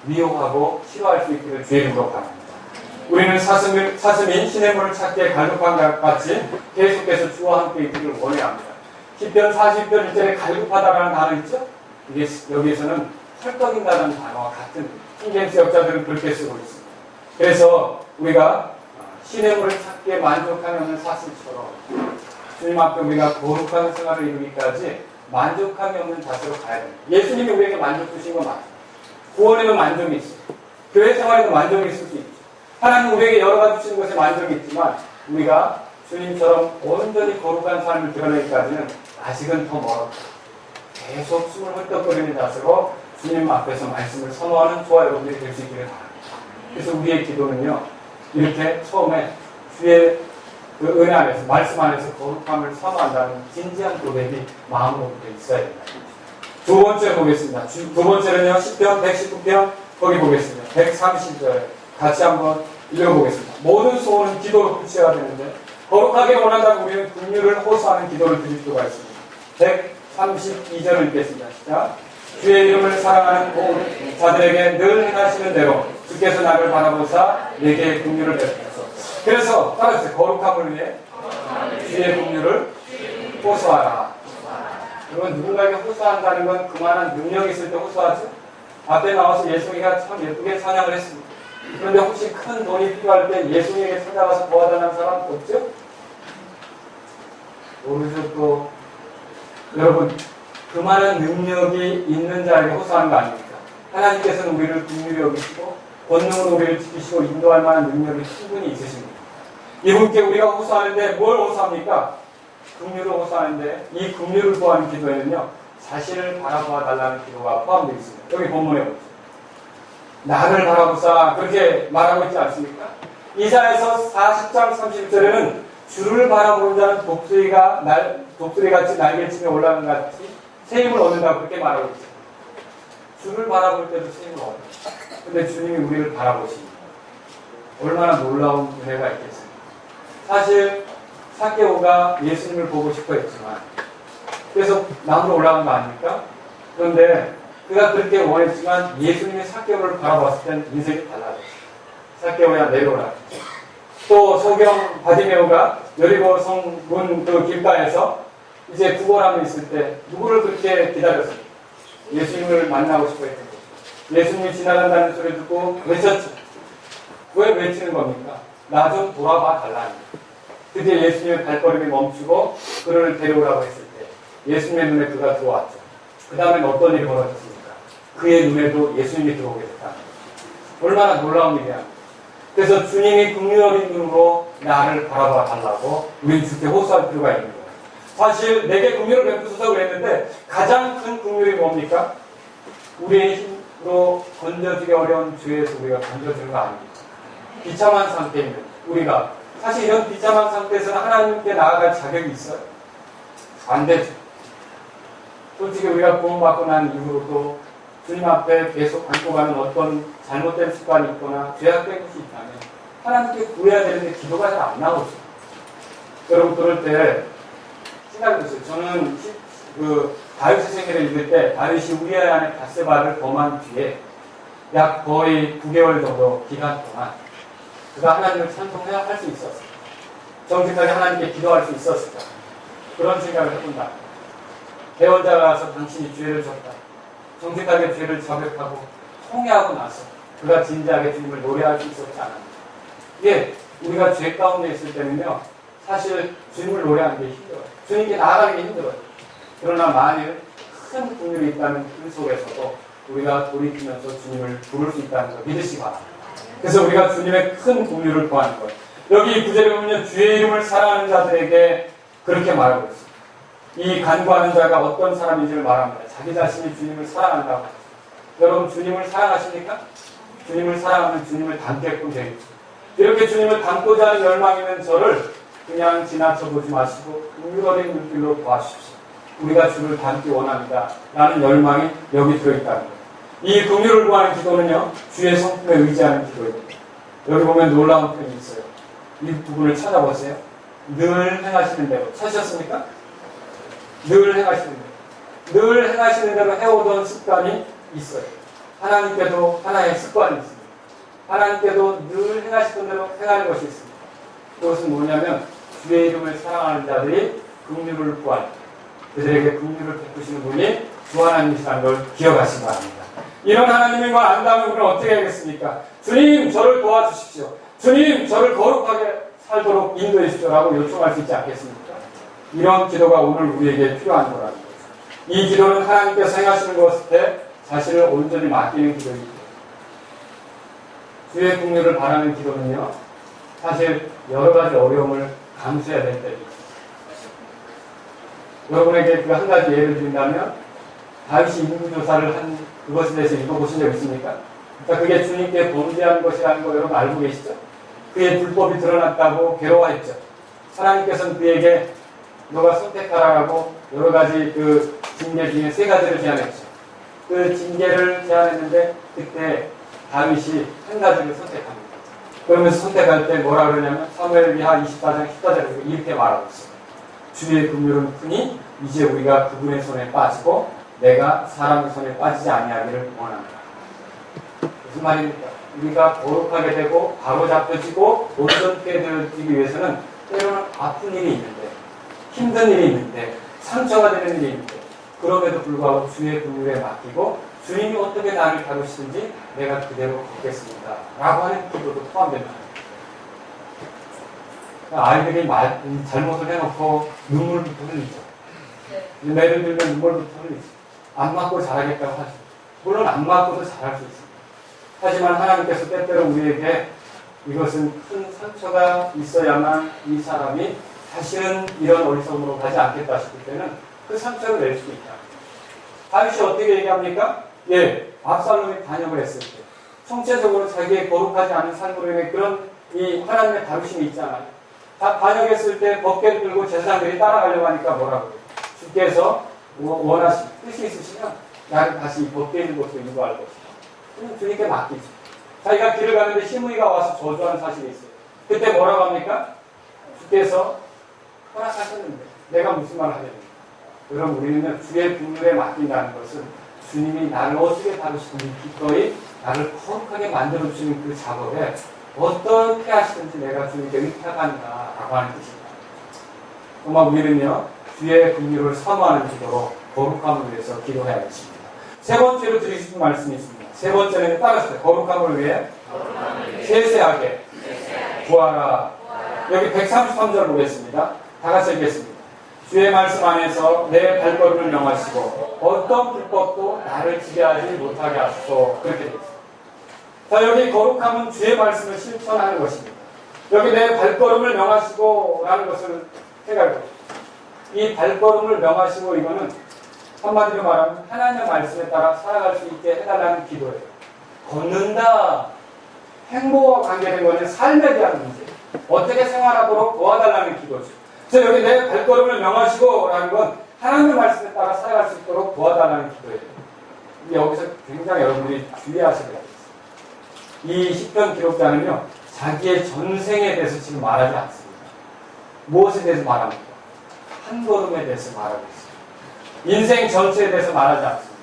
미워하고 싫어할 수 있기를 주의 이름으로 바랍니다. 우리는 사슴이 시냇물을 찾기에 갈급한 것 같이 계속해서 주와 함께 있기를 원해야 합니다. 시편 40편 1절에 갈급하다라는 단어 있죠? 이게 여기에서는 헐떡인다는 단어와 같은 킹제임스 역자들은 그렇게 쓰고 있습니다. 그래서 우리가 시냇물을 찾기에 만족하는 사슴처럼 주님 앞에 우리가 거룩한 생활을 이루기까지 만족함이 없는 자세로 가야 됩니다. 예수님이 우리에게 만족 주신 건 맞아요. 구원에는 만족이 있어요. 교회 생활에도 만족이 있을 수 있죠. 하나님 우리에게 여러 가지 주시는 것에 만족이 있지만 우리가 주님처럼 온전히 거룩한 삶을 드러내기까지는 아직은 더 멀었다. 계속 숨을 헐떡거리는 자세로 주님 앞에서 말씀을 선호하는 저와 여러분들이 될 수 있기를 바랍니다. 그래서 우리의 기도는요, 이렇게 처음에 주의 그 은혜 안에서, 말씀 안에서 거룩함을 사모한다는 진지한 고백이 마음으로부터 있어야 된다. 두 번째 보겠습니다. 두 번째는요, 10편, 119편, 거기 보겠습니다. 130절 같이 한번 읽어보겠습니다. 모든 소원은 기도로 붙여야 되는데, 거룩하게 원한다면 우리는 긍휼을 호소하는 기도를 드릴 필요가 있습니다. 132절을 읽겠습니다. 시작. 주의 이름을 사랑하는 모든 자들에게 늘 행하시는 대로 주께서 나를 바라보사 내게 긍휼을 베푸소서. 그래서 따라서 거룩함을 위해 주의 긍휼을 호소하라. 그러면 누군가에게 호소한다는 건 그만한 능력이 있을 때 호소하죠. 앞에 나와서 예수님가 참 예쁘게 찬양을 했습니다. 그런데 혹시 큰 돈이 필요할 때 예수님에게 찾아가서 도와달라는 사람 없죠? 모르죠. 또 여러분, 그만한 능력이 있는 자에게 호소하는 거 아닙니까? 하나님께서는 우리를 긍휼히 여기시고 권능으로 우리를 지키시고 인도할 만한 능력이 충분히 있으십니다. 이분께 우리가 호소하는데 뭘 호소합니까? 긍휼을 호소하는데 이 긍휼을 구하는 기도에는요, 자신을 바라보아 달라는 기도가 포함되어 있습니다. 여기 본문에 보죠. 나를 바라보사 그렇게 말하고 있지 않습니까? 이사야서 40장 30절에는 주를 바라보는 자는 독수리같이 날개치며 올라가는 같이 새 힘을 얻는다고 그렇게 말하고 있죠. 주를 바라볼 때도 새 힘을 얻어요. 근데 주님이 우리를 바라보십니다. 얼마나 놀라운 은혜가 있겠습니까? 사실 삭개오가 예수님을 보고 싶어 했지만 그래서 나무로 올라간 거 아닙니까? 그런데 그가 그렇게 원했지만 예수님이 삭개오를 바라봤을 땐 인생이 달라졌어요. 삭개오야 내려오라. 또 소경 바디메오가 여리고 성문 그 길가에서 이제 구걸함에 있을 때 누구를 그렇게 기다렸습니까? 예수님을 만나고 싶어 했던 거죠. 예수님이 지나간다는 소리 듣고 외쳤죠. 왜 외치는 겁니까? 나 좀 돌아봐 달라는 거예요. 드디어 예수님의 발걸음이 멈추고 그를 데려오라고 했을 때 예수님의 눈에 그가 들어왔죠. 그 다음엔 어떤 일이 벌어졌습니까? 그의 눈에도 예수님이 들어오게 됐다는 거죠. 얼마나 놀라운 일이야. 그래서 주님이 긍휼 어린 눈으로 나를 바라봐 달라고 우리 주께 호소할 필요가 있는 거예요. 사실 내게 긍휼을 베푸소서 그랬는데 가장 큰 긍휼이 뭡니까? 우리의 힘으로 건져지기 어려운 죄에서 우리가 건져지는 거 아닙니까? 비참한 상태입니다. 우리가 사실 이런 비참한 상태에서는 하나님께 나아갈 자격이 있어요? 안 되죠. 솔직히 우리가 구원받고 난 이후로도 주님 앞에 계속 안고 가는 어떤 잘못된 습관이 있거나 죄악된 것이 있다면 하나님께 구해야 되는데 기도가 잘 안 나오죠. 여러분 그럴 때 생각해보세요. 저는 다윗의 생애를 읽을 때 다윗이 우리아 안에 밧세바를 범한 뒤에 약 거의 9개월 정도 기간 동안 그가 하나님을 찬송해야 할 수 있었어요. 정직하게 하나님께 기도할 수 있었을까? 그런 생각을 해본다. 대원자가 와서 당신이 죄를 졌다. 정직하게 죄를 자백하고 통회하고 나서 그가 진지하게 주님을 노래할 수 있었지 않았나. 이게 우리가 죄 가운데 있을 때는요, 사실 주님을 노래하는 게 힘들어요. 주님께 나아가는 게 힘들어요. 그러나 만일 큰 긍휼이 있다면 그 속에서도 우리가 돌이키면서 주님을 부를 수 있다는 걸 믿으시기 바랍니다. 그래서 우리가 주님의 큰 긍휼을 구하는 거예요. 여기 구절에 보면 주의 이름을 사랑하는 자들에게 그렇게 말하고 있습니다. 이 간구하는 자가 어떤 사람인지를 말합니다. 자기 자신이 주님을 사랑한다고. 여러분 주님을 사랑하십니까? 주님을 사랑하면 주님을 닮게끔 되겠죠. 이렇게 주님을 닮고자 하는 열망이 있는 저를 그냥 지나쳐 보지 마시고 긍휼 어린 눈길로 보아주십시오. 우리가 주를 닮기 원합니다. 라는 열망이 여기 들어있다는 거예요. 이 긍휼을 구하는 기도는요, 주의 성품에 의지하는 기도입니다. 여기 보면 놀라운 표현이 있어요. 이 부분을 찾아보세요. 늘 행하시는 대로. 찾으셨습니까? 늘 행하시는 대로. 늘 행하시는 대로 해오던 습관이 있어요. 하나님께도 하나의 습관이 있습니다. 하나님께도 늘 행하시던 대로 행하는 것이 있습니다. 그것은 뭐냐면 주의 이름을 사랑하는 자들이 긍휼을 구하는, 그들에게 긍휼을 베푸시는 분이 주 하나님이시라는 걸 기억하시기 바랍니다. 이런 하나님인 걸 안다면 우리는 어떻게 하겠습니까? 주님 저를 도와주십시오. 주님 저를 거룩하게 살도록 인도해 주십시오라고 요청할 수 있지 않겠습니까? 이런 기도가 오늘 우리에게 필요한 거라는 거죠. 이 기도는 하나님께서 행하시는 것에 자신을 온전히 맡기는 기도입니다. 주의 긍휼을 바라는 기도는요, 사실 여러 가지 어려움을 감수해야 될 때도 있습니다. 여러분에게 그 한 가지 예를 드린다면, 다윗이 인구조사를 한 그것에 대해서 읽어보신 적 있습니까? 그러니까 그게 주님께 범죄한 것이라는 거 여러분 알고 계시죠? 그의 불법이 드러났다고 괴로워했죠. 하나님께서는 그에게 너가 선택하라고 여러 가지 그 징계 중에 세 가지를 제안했죠. 그 징계를 제안했는데 그때 다윗이 한 가지를 선택합니다. 그러면서 선택할 때 뭐라 그러냐면 사무엘기하 24장 14절에 이렇게 말하고 있어요. 주의 긍휼은 크니 이제 우리가 그분의 손에 빠지고 내가 사람의 손에 빠지지 아니하기를 원합니다. 무슨 말입니까? 우리가 거룩하게 되고 바로잡혀지고 온전케 되어지기 위해서는 때로는 아픈 일이 있는데, 힘든 일이 있는데, 상처가 되는 일이 있는데, 그럼에도 불구하고 주의 긍휼에 맡기고 주님이 어떻게 나를 다루시든지 내가 그대로 걷겠습니다 라고 하는 기도도 포함됩니다. 아이들이 잘못을 해놓고 눈물부터 흘리죠. 매를 들면 눈물부터 흘리죠. 안 맞고 잘하겠다고 하죠. 물론 안 맞고도 잘할 수 있습니다. 하지만 하나님께서 때때로 우리에게 이것은 큰 상처가 있어야만 이 사람이 다시는 이런 어리석음으로 가지 않겠다 싶을 때는 그 상처를 낼 수도 있다. 다윗이 어떻게 얘기합니까? 예, 압살롬이 반역을 했을 때 총체적으로 자기의 거룩하지 않은 삶으로 인해 그런 이 하나님의 다루심이 있잖아요. 다 반역했을 때 법궤를 들고 제사장들이 따라가려고 하니까 뭐라고 해요? 주께서 원하시 뜻이 있으시면 나를 다시 이 법궤 있는 곳으로 인도할 것이다. 그럼 주님께 맡기죠. 자기가 길을 가는데 시므이가 와서 저주하는 사실이 있어요. 그때 뭐라고 합니까? 주께서 허락하셨는데 내가 무슨 말을 하겠습니까? 여러분, 우리는 주의 긍휼에 맡긴다는 것은 주님이 나를 어떻게 다루시든지 기꺼이 나를 거룩하게 만들어주시는 그 작업에 어떻게 하시든지 내가 주님께 의탁한다라고 하는 뜻입니다. 정말 우리는요, 주의 긍휼을 사모하는 기도로 거룩함을 위해서 기도해야겠습니다. 세 번째로 드리고 싶은 말씀이 있습니다. 세 번째는 따랐어요. 거룩함을 위해 세세하게 구하라. 여기 133절 보겠습니다. 다 같이 읽겠습니다. 주의 말씀 안에서 내 발걸음을 명하시고 어떤 불법도 나를 지배하지 못하게 하소서. 그렇게 되어 있습니다. 자, 여기 거룩함은 주의 말씀을 실천하는 것입니다. 여기 내 발걸음을 명하시고 라는 것을 생각해보세요. 이 발걸음을 명하시고 이거는 한마디로 말하면 하나님의 말씀에 따라 살아갈 수 있게 해달라는 기도예요. 걷는다. 행복과 관계된 것은 삶에 대한 문제. 어떻게 생활하도록 도와달라는 기도죠. 그래서 여기 내 발걸음을 명하시고 라는 건 하나님의 말씀에 따라 살아갈 수 있도록 도와달라는 기도예요. 여기서 굉장히 여러분들이 주의하셔야 돼요. 이 시편 기록자는요, 자기의 전생에 대해서 지금 말하지 않습니다. 무엇에 대해서 말합니까? 한 걸음에 대해서 말하고 있습니다. 인생 전체에 대해서 말하지 않습니다.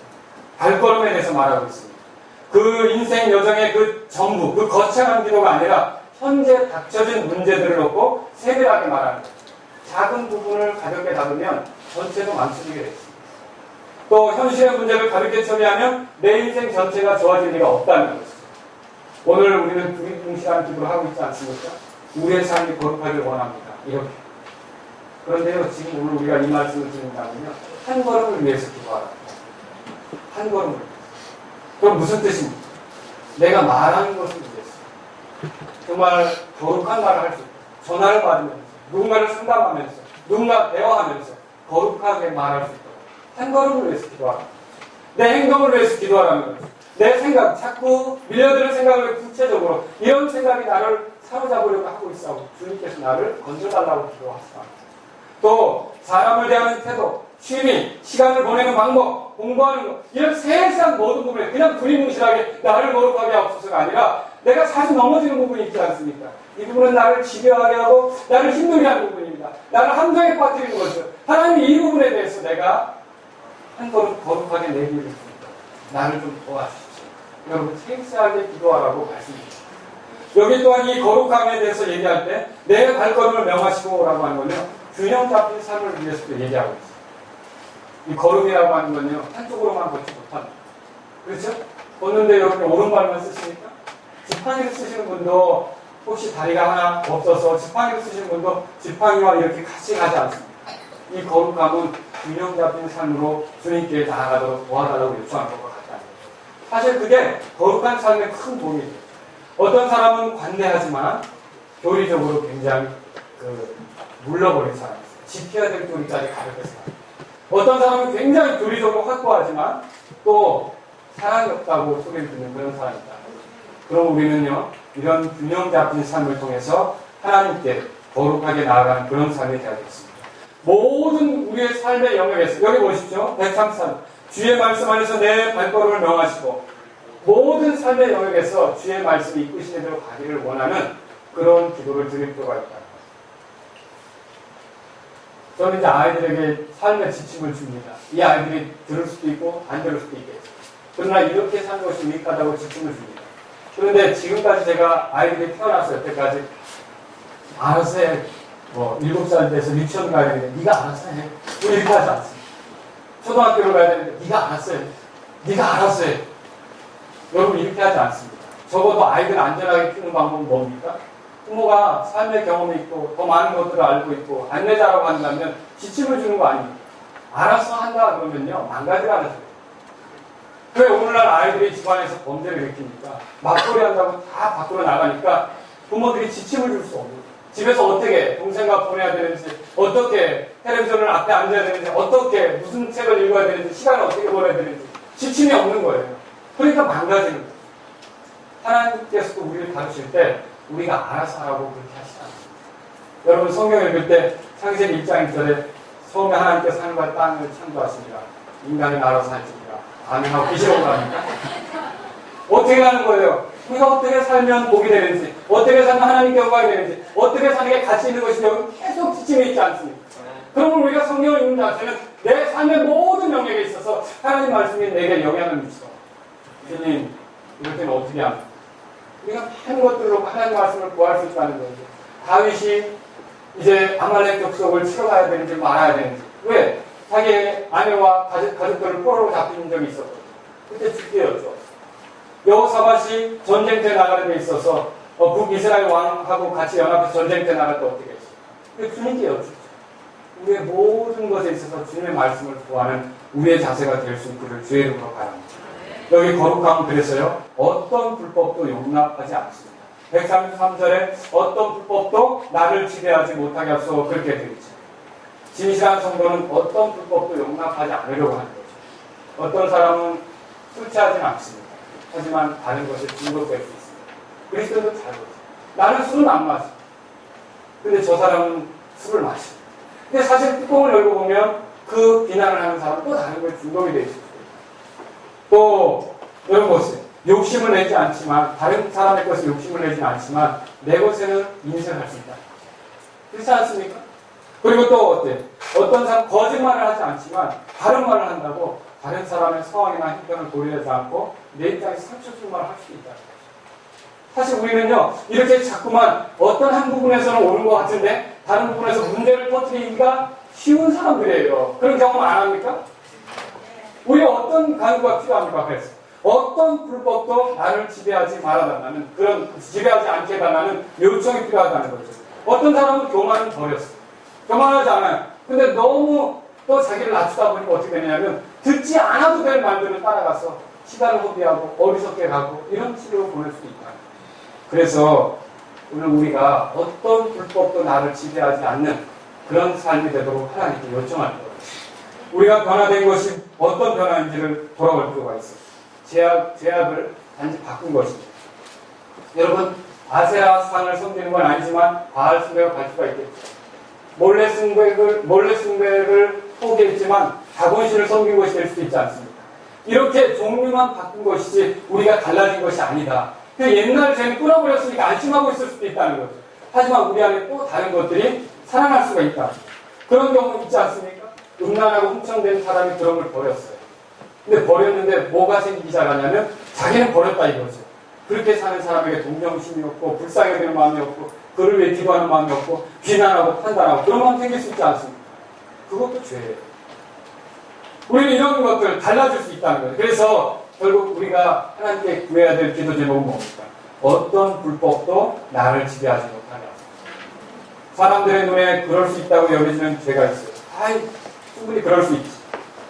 발걸음에 대해서 말하고 있습니다. 그 인생 여정의 그 전부, 그 거창한 기도가 아니라 현재 닥쳐진 문제들을 놓고 세밀하게 말하는 거예요. 작은 부분을 가볍게 다루면 전체도 망쳐지게 되어 있습니다. 또 현실의 문제를 가볍게 처리하면 내 인생 전체가 좋아질 리가 없다는 것이죠. 오늘 우리는 두리뭉실한 기도를 하고 있지 않습니까? 우리의 삶이 거룩하길 원합니다. 이렇게. 그런데요, 지금 오늘 우리가 이 말씀을 드린다면요, 한 걸음을 위해서 기도하라. 한 걸음을 위해서. 그럼 무슨 뜻입니까? 내가 말하는 것을 위해서. 정말 거룩한 말을 할 수 있다. 전화를 받으면서, 누군가를 상담하면서, 누군가 대화하면서 거룩하게 말할 수 있다. 한 걸음을 위해서 기도하라. 내 행동을 위해서 기도하라는 거죠. 내 생각, 자꾸 밀려드는 생각을 구체적으로 이런 생각이 나를 사로잡으려고 하고 있어. 주님께서 나를 건져달라고 기도하시다. 또 사람을 대하는 태도, 취미, 시간을 보내는 방법, 공부하는 것, 이런 세세한 모든 부분에 그냥 두리뭉실하게 나를 거룩하게 하옵소서가 아니라 내가 자주 넘어지는 부분이 있지 않습니까? 이 부분은 나를 지배하게 하고 나를 힘들게 하는 부분입니다. 나를 함정에 빠뜨리는 거죠. 하나님이 이 부분에 대해서 내가 한 걸음 거룩하게 내기를 했습니다. 나를 좀 도와주십시오. 여러분, 세세하게 기도하라고 말씀드립니다. 여기 또한 이 거룩함에 대해서 얘기할 때 내 발걸음을 명하시고 라고 하는 건요, 균형 잡힌 삶을 위해서도 얘기하고 있습니다. 이 걸음이라고 하는 건요, 한쪽으로만 걷지 못합니다. 그렇죠? 걷는데 여러분이 오른발만 쓰십니까? 지팡이를 쓰시는 분도 혹시 다리가 하나 없어서 지팡이를 쓰시는 분도 지팡이와 이렇게 같이 가지 않습니다. 이 거룩함은 균형 잡힌 삶으로 주님께 나아가도록 도와달라고 요청한 것과 같다는 거죠. 사실 그게 거룩한 삶에 큰 도움이 돼요. 어떤 사람은 관대하지만 교리적으로 굉장히 물러버린 사람이 있어요. 지켜야 될 교리까지 가볍게 살아요. 어떤 사람은 굉장히 교리적으로 확고하지만 또 사랑이 없다고 소리를 듣는 그런 사람이 있다. 그럼 우리는요, 이런 균형 잡힌 삶을 통해서 하나님께 거룩하게 나아가는 그런 삶이 되어야 되겠습니다. 모든 우리의 삶의 영역에서, 여기 보십시오. 133. 주의 말씀 안에서 내 발걸음을 명하시고, 모든 삶의 영역에서 주의 말씀이 이끄시는 대로 가기를 원하는 그런 기도를 드릴 필요가 있다. 저는 이제 아이들에게 삶의 지침을 줍니다. 이 아이들이 들을 수도 있고 안 들을 수도 있겠죠. 그러나 이렇게 사는 것이 유익하다고 지침을 줍니다. 그런데 지금까지 제가 아이들이 태어났을 여태까지 알아서 해. 7살 돼서 유치원 가야 되는데 네가 알아서 해. 이렇게 하지 않습니다. 초등학교를 가야 되는데 네가 알아서 해. 네가 알아서 해. 여러분 이렇게 하지 않습니다. 적어도 아이들 안전하게 키우는 방법은 뭡니까? 부모가 삶의 경험이 있고 더 많은 것들을 알고 있고 안내자라고 한다면 지침을 주는 거 아닙니까? 알아서 한다 그러면요 망가지라는 소리예요. 왜 오늘날 아이들이 집안에서 범죄를 일으킵니까? 맞벌이 한다고 다 밖으로 나가니까 부모들이 지침을 줄 수 없는 거예요. 집에서 어떻게 동생과 보내야 되는지, 어떻게 텔레비전을 앞에 앉아야 되는지, 어떻게 무슨 책을 읽어야 되는지, 시간을 어떻게 보내야 되는지 지침이 없는 거예요. 그러니까 망가지는 거예요. 하나님께서도 우리를 가르칠 때 우리가 알아서 하라고 그렇게 하시지 않습니다. 여러분 성경 읽을 때 창세기 1장 1절에 처음에 하나님께서 하늘과 땅을 창조하시니라 인간이 알아서 할지니라 아멘하고 계시라고 합니까? 어떻게 하는 거예요? 우리가 어떻게 살면 복이 되는지, 어떻게 살면 하나님께 영광이 되는지, 어떻게 사는 게 가치 있는 것인지 여기 계속 지침이 있지 않습니까? 그러면 우리가 성경을 읽는 자체는 내 삶의 모든 영역에 있어서 하나님 말씀이 내게 영향을 미쳐. 주님, 이럴 때는 어떻게 합니까? 우리가 많은 것들로 하나님 말씀을 구할 수 있다는 거죠. 다윗이 이제 아말렉 족속을 치러 가야 되는지 말아야 되는지. 왜? 자기의 아내와 가족들을 포로로 잡힌 적이 있었거든요. 그때 죽게였죠. 여호사밧이 전쟁터에 나가는 데 있어서 북이스라엘 왕하고 같이 연합해서 전쟁터에 나갈 때 어떻게 했어요? 그 주님께 여쭈죠. 우리의 모든 것에 있어서 주님의 말씀을 구하는 우리의 자세가 될 수 있기를 주의 이름으로 바랍니다. 여기 거룩함은 그래서요, 어떤 불법도 용납하지 않습니다. 133절에 어떤 불법도 나를 지배하지 못하게 하소서 그렇게 되어 있죠. 진실한 성도는 어떤 불법도 용납하지 않으려고 하는 거죠. 어떤 사람은 술 취하지는 않습니다. 하지만 다른 것에 중독될 수 있습니다. 그리스도도 잘 보죠. 나는 술은 안 마셔. 근데 저 사람은 술을 마셔. 근데 사실 뚜껑을 열고 보면 그 비난을 하는 사람은 또 다른 거에 중독이 되어 있습니다. 또 이런 것을 욕심을 내지 않지만 다른 사람의 것을 욕심을 내지는 않지만 내 것에는 인색할 수 있다. 그렇지 않습니까? 그리고 또 어떤 사람 거짓말을 하지 않지만 다른 말을 한다고 다른 사람의 상황이나 형편을 고려하지 않고 내 입장에 상처 줄 말을 할 수 있다. 사실 우리는요 이렇게 자꾸만 어떤 한 부분에서는 옳은 것 같은데 다른 부분에서 문제를 터뜨리기가 쉬운 사람들이에요. 그런 경험 안 합니까? 우리가 어떤 강구가 필요합니까? 그래서 어떤 불법도 나를 지배하지 말아달라는 그런 지배하지 않게 해달라는 요청이 필요하다는 거죠. 어떤 사람은 교만을 버렸어요. 교만하지 않아요. 근데 너무 또 자기를 낮추다 보니까 어떻게 되냐면 듣지 않아도 될 말들을 따라가서 시간을 허비하고 어리석게 가고 이런 식으로 보낼 수도 있다. 그래서 오늘 우리가 어떤 불법도 나를 지배하지 않는 그런 삶이 되도록 하나님께 요청할 거예요. 우리가 변화된 것이 어떤 변화인지를 돌아볼 필요가 있어요. 제약을 단지 바꾼 것입니다. 여러분, 아세라 상을 섬기는 건 아니지만 바알 숭배가 갈 수가 있겠죠. 몰래 숭배를 포기했지만 자본신을 섬긴 것이 될 수도 있지 않습니까? 이렇게 종류만 바꾼 것이지 우리가 달라진 것이 아니다. 그 옛날 죄는 끊어버렸으니까 안심하고 있을 수도 있다는 거죠. 하지만 우리 안에 또 다른 것들이 살아날 수가 있다. 그런 경우 있지 않습니까? 음란하고 훔쳐된 사람이 그런 걸 버렸어요. 근데 버렸는데 뭐가 생기기 시작하냐면 자기는 버렸다 이거죠. 그렇게 사는 사람에게 동정심이 없고 불쌍히 여기는 마음이 없고 그를 위해 기도하는 마음이 없고 비난하고 판단하고 그런 마음이 생길 수 있지 않습니까? 그것도 죄예요. 우리는 이런 것들 달라질 수 있다는 거예요. 그래서 결국 우리가 하나님께 구해야 될 기도 제목은 뭡니까? 어떤 불법도 나를 지배하지 못하게 하소서. 사람들의 눈에 그럴 수 있다고 여겨지는 죄가 있어요. 충분히 그럴 수 있지.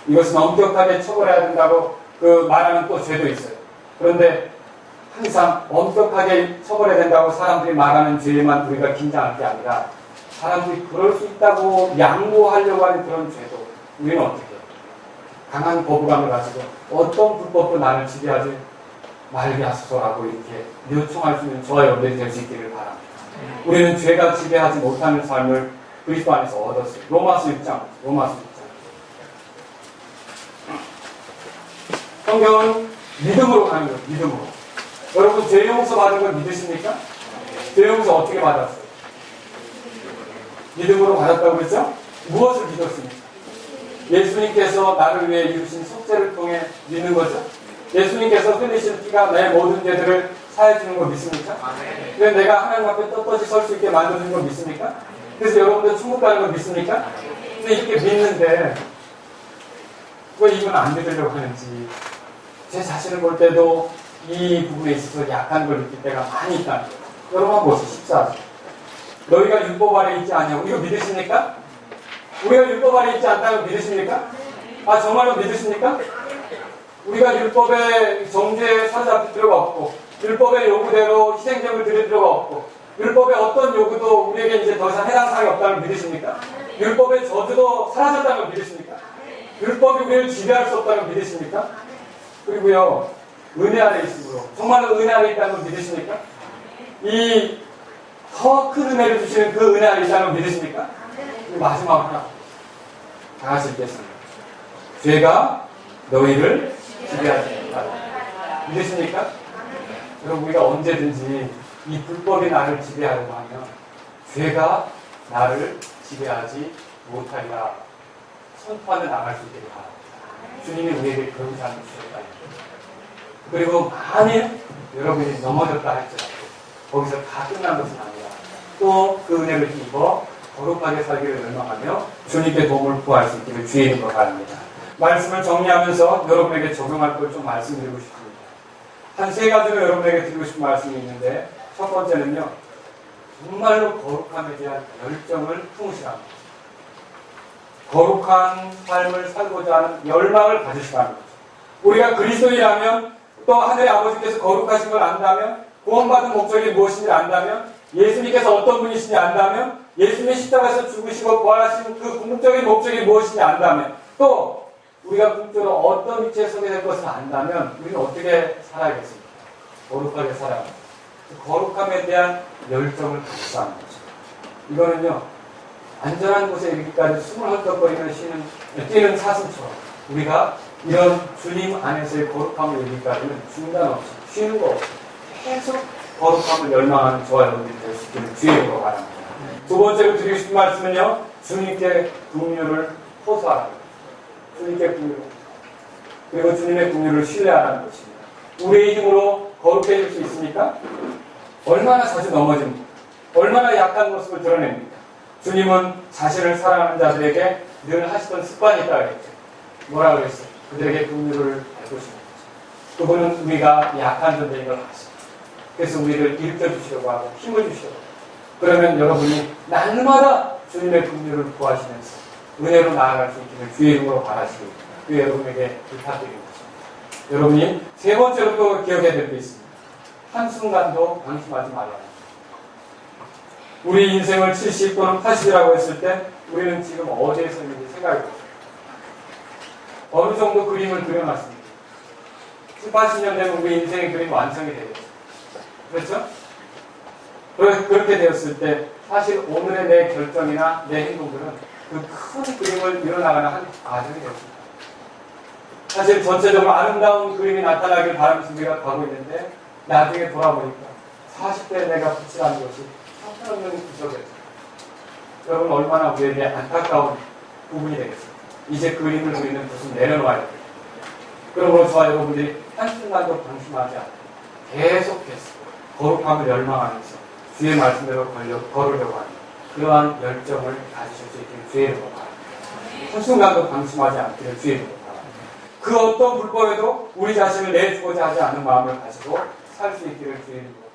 이것은 엄격하게 처벌해야 된다고 말하는 또 죄도 있어요. 그런데 항상 엄격하게 처벌해야 된다고 사람들이 말하는 죄에만 우리가 긴장할 게 아니라 사람들이 그럴 수 있다고 양보하려고 하는 그런 죄도 우리는 어떻게 해요? 강한 거부감을 가지고 어떤 불법도 나를 지배하지 말게 하소서라고 이렇게 요청할 수 있는 저와 여러분들이 될 수 있기를 바랍니다. 우리는 죄가 지배하지 못하는 삶을 그리스도 안에서 얻었어요. 로마서 6장. 성경은 믿음으로 가는 거예요. 믿음으로. 여러분 죄 용서 받은 걸 믿으십니까? 죄 용서 어떻게 받았어요? 믿음으로 받았다고 그랬죠? 무엇을 믿었습니까? 예수님께서 나를 위해 이루신 속죄를 통해 믿는 거죠. 예수님께서 흘리신 피가 내 모든 죄들을 사해주는 거 믿습니까? 그래서 내가 하나님 앞에 떳떳이 설 수 있게 만들어주는 거 믿습니까? 그래서 여러분들 천국 가는 거 믿습니까? 근데 이렇게 믿는데 왜 이건 안 믿으려고 하는지 제 자신을 볼 때도 이 부분에 있어서 약한 걸 느낄 때가 많이 있다는 거예요. 여러분 한번 보시죠. 14절. 너희가 율법 아래 있지 않냐고. 이거 믿으십니까? 우리가 율법 아래 있지 않다고 믿으십니까? 아 정말로 믿으십니까? 우리가 율법의 정죄에 사로잡힐 필요가 없고 율법의 요구대로 희생제물 드릴 필요가 없고 율법의 어떤 요구도 우리에게 이제 더 이상 해당 사항이 없다는 걸 믿으십니까? 율법의 저주도 사라졌다는 걸 믿으십니까? 율법이 우리를 지배할 수 없다는 걸 믿으십니까? 그리고요 은혜 아래 있으므로 정말로 은혜 아래 있다는 걸 믿으십니까? 이 더 큰 은혜를 주시는 그 은혜 아래 있다는 걸 믿으십니까? 그리고 마지막 하나 다 같이 읽겠습니다. 죄가 너희를 지배하지 말라. 믿으십니까? 여러분 우리가 언제든지 이 불법이 나를 지배하려고 하면 죄가 나를 지배하지 못하리라 선포하며 나갈 수 있기를 바랍니다. 주님이 우리에게 그런 삶을 주셨다. 그리고 만일 여러분이 넘어졌다 할지라도 거기서 다 끝난 것은 아니라 또 그 은혜를 입어 거룩하게 살기를 열망하며 주님께 도움을 구할 수 있기를 주의 이름으로 바랍니다. 말씀을 정리하면서 여러분에게 적용할 걸 좀 말씀드리고 싶습니다. 한 세 가지로 여러분에게 드리고 싶은 말씀이 있는데 첫 번째는요. 정말로 거룩함에 대한 열정을 품으시라는 거죠. 거룩한 삶을 살고자 하는 열망을 가지시라는 거죠. 우리가 그리스도인이라면 또 하늘의 아버지께서 거룩하신 걸 안다면 구원받은 목적이 무엇인지 안다면 예수님께서 어떤 분이신지 안다면 예수님의 십자가에서 죽으시고 부활하신 그 궁극적인 목적이 무엇인지 안다면 또 우리가 궁극적으로 어떤 위치에 서게 될 것을 안다면 우리는 어떻게 살아야겠습니까? 거룩하게 살아야 합니다. 거룩함에 대한 열정을 갖고 하는 거죠. 이거는요 안전한 곳에 이르기까지 숨을 헐떡거리며 뛰는 사슴처럼 우리가 이런 주님 안에서의 거룩함을 이르기까지는 중단 없이 쉬는 거 없이 계속 거룩함을 열망하는 저와 여러분들이 될 수 있기를 주의 이름으로 바랍니다. 두 번째로 드리고 싶은 말씀은요 주님께 긍휼을 호소하라. 주님께 긍휼을 그리고 주님의 긍휼을 신뢰하라는 것입니다. 우리의 힘으로 거룩해질 수 있습니까? 얼마나 자주 넘어집니까? 얼마나 약한 모습을 드러냅니까? 주님은 자신을 사랑하는 자들에게 늘 하시던 습관이 있다고 했죠. 뭐라고 그랬어요? 그들에게 긍휼을 베푸시는 거죠. 그분은 우리가 약한 존재인 걸 아십니다. 그래서 우리를 일으켜 주시려고 하고 힘을 주시려고 하고 그러면 여러분이 날마다 주님의 긍휼을 구하시면서 은혜로 나아갈 수 있기를 주의 이름으로 바라시고 그 여러분에게 부탁드리는 것입니다. 여러분이 세 번째로 또 기억해야 될 게 있습니다. 한순간도 방심하지 말아야 합니다. 우리 인생을 70 또는 80이라고 했을 때 우리는 지금 어디에 서 있는지 생각해 보세요. 어느 정도 그림을 그려놨습니다. 7, 80년 되면 우리 인생의 그림이 완성이 되겠죠. 그렇죠? 그렇게 되었을 때 사실 오늘의 내 결정이나 내 행동들은 그 큰 그림을 이뤄나가는 한 과정이 되었습니다. 사실 전체적으로 아름다운 그림이 나타나길 바라면서 우리가 가고 있는데 나중에 돌아보니까 40대에 내가 붙이라는 것이 형편없는 구석이었죠. 여러분 얼마나 우리에게 안타까운 부분이 되겠습니까? 이제 그림을 우리는 무슨 내려놔야 돼요. 그러므로 저와 여러분들이 한순간도 방심하지 않고 계속해서 거룩함을 열망하면서 주의 말씀대로 걸으려고 하는 그러한 열정을 가지실 수 있기를 주의 이름으로 바랍니다. 한순간도 방심하지 않기를 주의 이름으로 바랍니다. 그 어떤 불법에도 우리 자신을 내주고자 하지 않는 마음을 가지고 살 수 있기를 주의 이름으로